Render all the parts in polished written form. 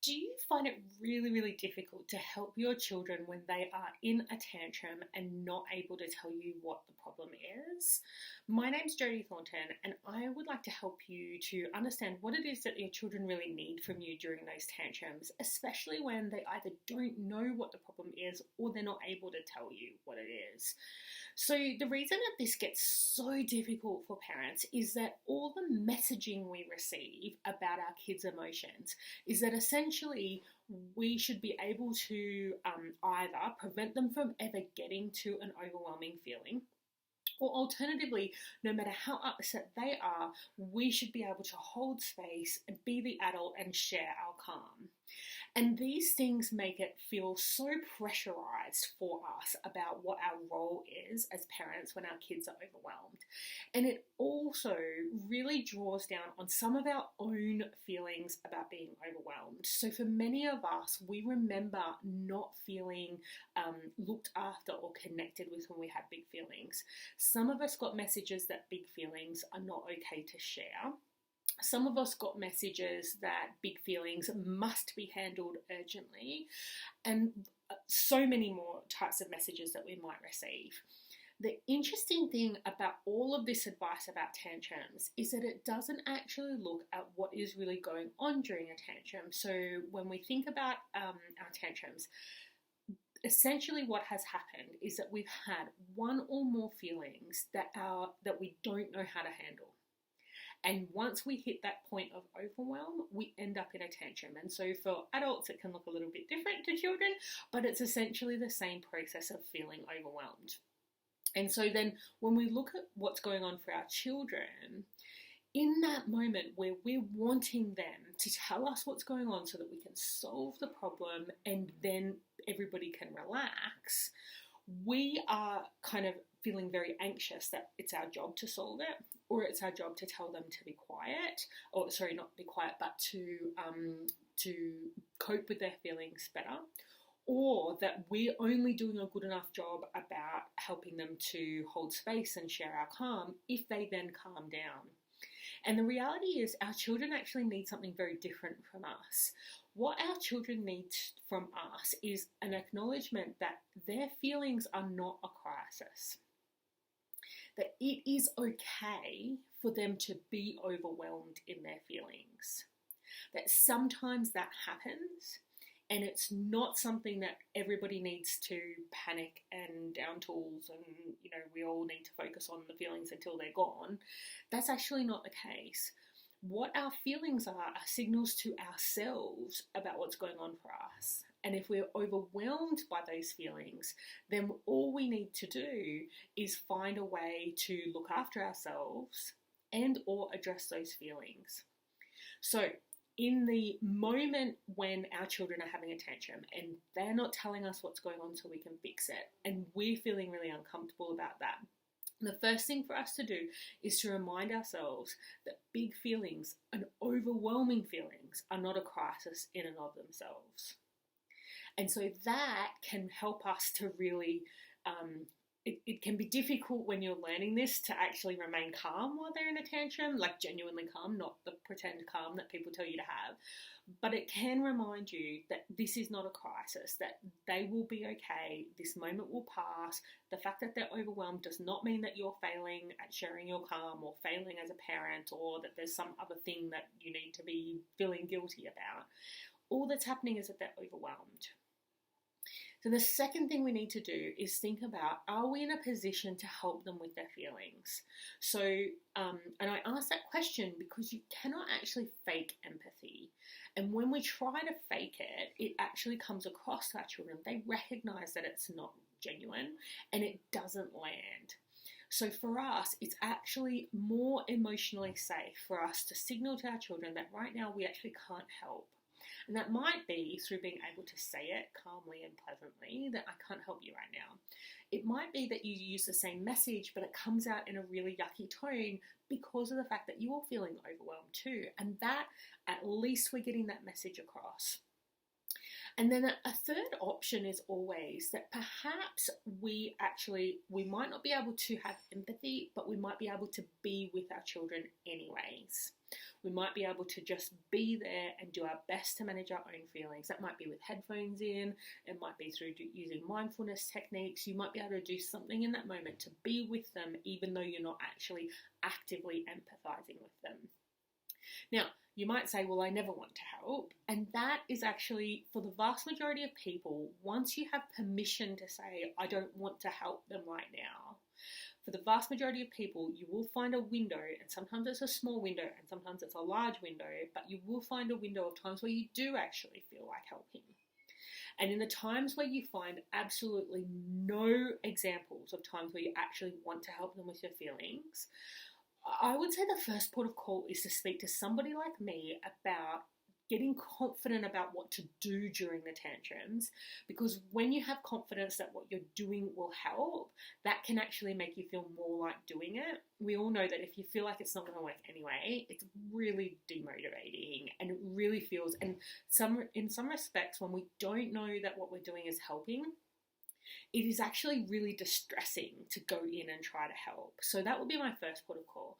Do you find it really, really difficult to help your children when they are in a tantrum and not able to tell you what the problem is? My name's Jodie Thornton, and I would like to help you to understand what it is that your children really need from you during those tantrums, especially when they either don't know what the problem is or they're not able to tell you what it is. So, the reason that this gets so difficult for parents is that all the messaging we receive about our kids' emotions is that essentially we should be able to either prevent them from ever getting to an overwhelming feeling, or alternatively, no matter how upset they are, we should be able to hold space and be the adult and share our calm. And these things make it feel so pressurized for us about what our role is as parents when our kids are overwhelmed. And it also really draws down on some of our own feelings about being overwhelmed. So for many of us, we remember not feeling looked after or connected with when we had big feelings. Some of us got messages that big feelings are not okay to share. Some of us got messages that big feelings must be handled urgently, and so many more types of messages that we might receive. The interesting thing about all of this advice about tantrums is that it doesn't actually look at what is really going on during a tantrum. So when we think about our tantrums, essentially what has happened is that we've had one or more feelings that we don't know how to handle. And once we hit that point of overwhelm, we end up in a tantrum. And so for adults, it can look a little bit different to children, but it's essentially the same process of feeling overwhelmed. And so then when we look at what's going on for our children, in that moment where we're wanting them to tell us what's going on so that we can solve the problem and then everybody can relax, we are kind of feeling very anxious that it's our job to solve it, or it's our job to tell them to be quiet, or sorry, not be quiet, but to cope with their feelings better, or that we're only doing a good enough job about helping them to hold space and share our calm if they then calm down. And the reality is our children actually need something very different from us. What our children need from us is an acknowledgement that their feelings are not a crisis. That it is okay for them to be overwhelmed in their feelings. That sometimes that happens, and it's not something that everybody needs to panic and down tools and, we all need to focus on the feelings until they're gone. That's actually not the case. What our feelings are signals to ourselves about what's going on for us. And if we're overwhelmed by those feelings, then all we need to do is find a way to look after ourselves and or address those feelings. So in the moment when our children are having a tantrum and they're not telling us what's going on so we can fix it, and we're feeling really uncomfortable about that, the first thing for us to do is to remind ourselves that big feelings and overwhelming feelings are not a crisis in and of themselves. And so that can help us to really, it can be difficult when you're learning this to actually remain calm while they're in a tantrum, like genuinely calm, not the pretend calm that people tell you to have. But it can remind you that this is not a crisis, that they will be okay, this moment will pass. The fact that they're overwhelmed does not mean that you're failing at sharing your calm or failing as a parent, or that there's some other thing that you need to be feeling guilty about. All that's happening is that they're overwhelmed. So the second thing we need to do is think about, are we in a position to help them with their feelings? So, and I ask that question because you cannot actually fake empathy. And when we try to fake it, it actually comes across to our children. They recognize that it's not genuine and it doesn't land. So for us, it's actually more emotionally safe for us to signal to our children that right now we actually can't help. And that might be through being able to say it calmly and pleasantly, that I can't help you right now. It might be that you use the same message, but it comes out in a really yucky tone because of the fact that you're feeling overwhelmed too. And that, at least we're getting that message across. And then a third option is always that perhaps we might not be able to have empathy, but we might be able to be with our children anyways. We might be able to just be there and do our best to manage our own feelings. That might be with headphones in, it might be through using mindfulness techniques. You might be able to do something in that moment to be with them, even though you're not actually actively empathizing with them. Now, you might say, well, I never want to help. And that is actually, for the vast majority of people, once you have permission to say, I don't want to help them right now, for the vast majority of people, you will find a window, and sometimes it's a small window, and sometimes it's a large window, but you will find a window of times where you do actually feel like helping. And in the times where you find absolutely no examples of times where you actually want to help them with your feelings, I would say the first port of call is to speak to somebody like me about getting confident about what to do during the tantrums, because when you have confidence that what you're doing will help, that can actually make you feel more like doing it. We all know that if you feel like it's not going to work anyway, it's really demotivating, and it really feels, and in some respects, when we don't know that what we're doing is helping, it is actually really distressing to go in and try to help. So that would be my first port of call.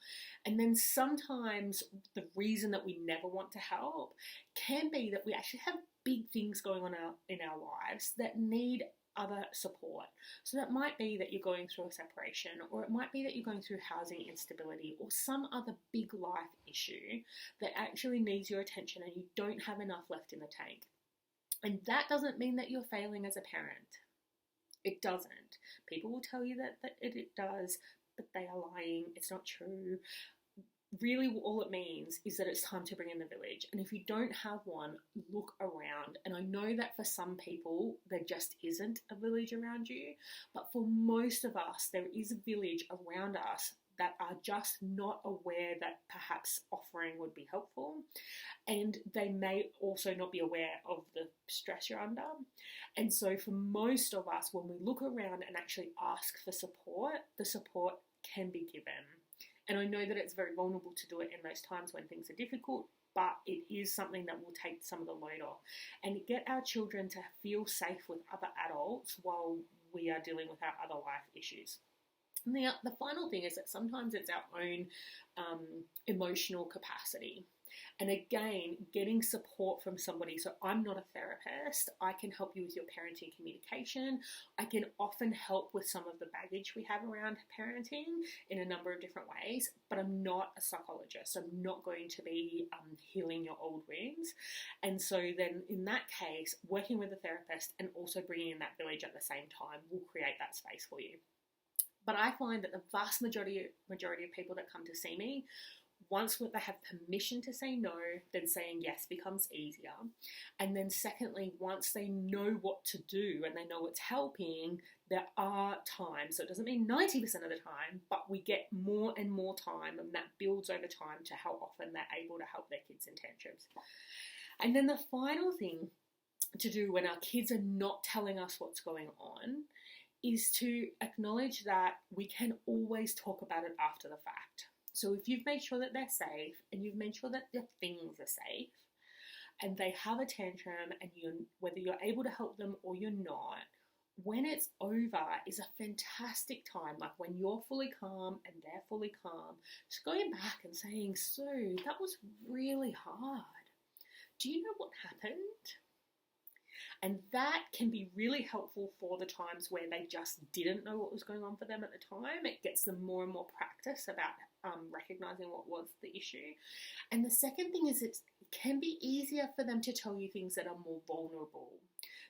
And then sometimes the reason that we never want to help can be that we actually have big things going on in our lives that need other support. So that might be that you're going through a separation, or it might be that you're going through housing instability, or some other big life issue that actually needs your attention and you don't have enough left in the tank. And that doesn't mean that you're failing as a parent. It doesn't. People will tell you that it does, but they are lying. It's not true. Really, all it means is that it's time to bring in the village. And if you don't have one, look around. And I know that for some people, there just isn't a village around you. But for most of us, there is a village around us that are just not aware that perhaps offering would be helpful. And they may also not be aware of the stress you're under. And so for most of us, when we look around and actually ask for support, the support can be given. And I know that it's very vulnerable to do it in those times when things are difficult, but it is something that will take some of the load off and get our children to feel safe with other adults while we are dealing with our other life issues. And the final thing is that sometimes it's our own emotional capacity. And again, getting support from somebody. So I'm not a therapist. I can help you with your parenting communication. I can often help with some of the baggage we have around parenting in a number of different ways, but I'm not a psychologist. I'm not going to be healing your old wounds. And so then in that case, working with a therapist and also bringing in that village at the same time will create that space for you. But I find that the vast majority of people that come to see me, once they have permission to say no, then saying yes becomes easier. And then secondly, once they know what to do and they know what's helping, there are times, so it doesn't mean 90% of the time, but we get more and more time, and that builds over time to how often they're able to help their kids in tantrums. And then the final thing to do when our kids are not telling us what's going on is to acknowledge that we can always talk about it after the fact. So if you've made sure that they're safe and you've made sure that their things are safe and they have a tantrum, and whether you're able to help them or you're not, when it's over is a fantastic time. Like when you're fully calm and they're fully calm, just going back and saying, so that was really hard. Do you know what happened? And that can be really helpful for the times where they just didn't know what was going on for them at the time. It gets them more and more practice about recognizing what was the issue. And the second thing is it can be easier for them to tell you things that are more vulnerable.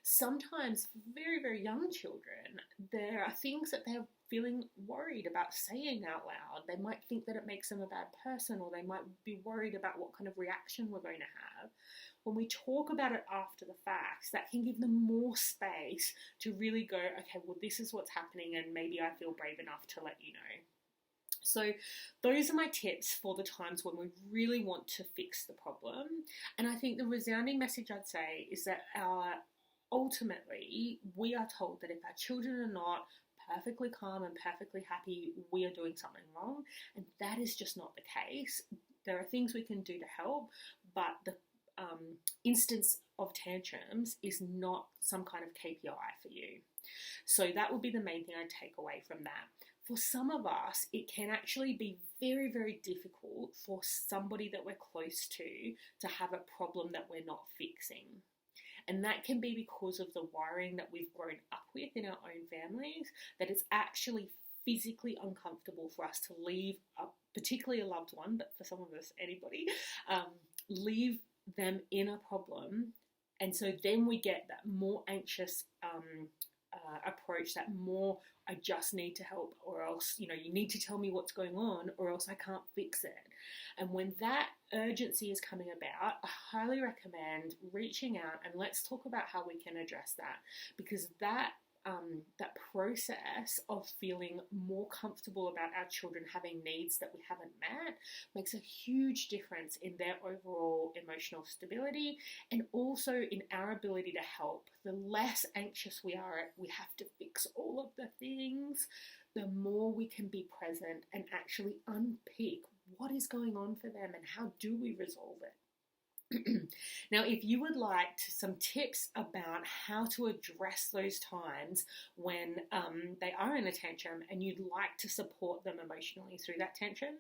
Sometimes for very, very young children, there are things that they're feeling worried about saying out loud. They might think that it makes them a bad person, or they might be worried about what kind of reaction we're going to have. When we talk about it after the fact, that can give them more space to really go, okay, well, this is what's happening, and maybe I feel brave enough to let you know. So those are my tips for the times when we really want to fix the problem. And I think the resounding message I'd say is that ultimately, we are told that if our children are not perfectly calm and perfectly happy, we are doing something wrong. And that is just not the case. There are things we can do to help, but the instance of tantrums is not some kind of KPI for you. So that would be the main thing I'd take away from that. For some of us, it can actually be very, very difficult for somebody that we're close to have a problem that we're not fixing. And that can be because of the wiring that we've grown up with in our own families, that it's actually physically uncomfortable for us to leave, particularly a loved one, but for some of us, anybody, leave them in a problem. And so then we get that more anxious approach, that more I just need to help, or else, you need to tell me what's going on, or else I can't fix it. And when that urgency is coming about, I highly recommend reaching out and let's talk about how we can address that, because that process of feeling more comfortable about our children having needs that we haven't met makes a huge difference in their overall emotional stability and also in our ability to help. The less anxious we are, we have to fix all of the things, the more we can be present and actually unpick what is going on for them and how do we resolve it. Now, if you would like some tips about how to address those times when they are in a tantrum and you'd like to support them emotionally through that tantrum,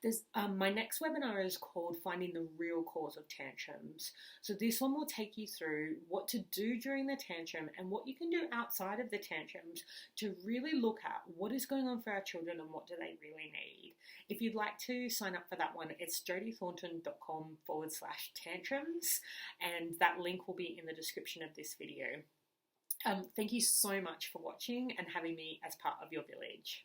there's my next webinar is called Finding the Real Cause of Tantrums. So this one will take you through what to do during the tantrum and what you can do outside of the tantrums to really look at what is going on for our children and what do they really need. If you'd like to sign up for that one, it's jodithornton.com/tantrums, and that link will be in the description of this video. Thank you so much for watching and having me as part of your village.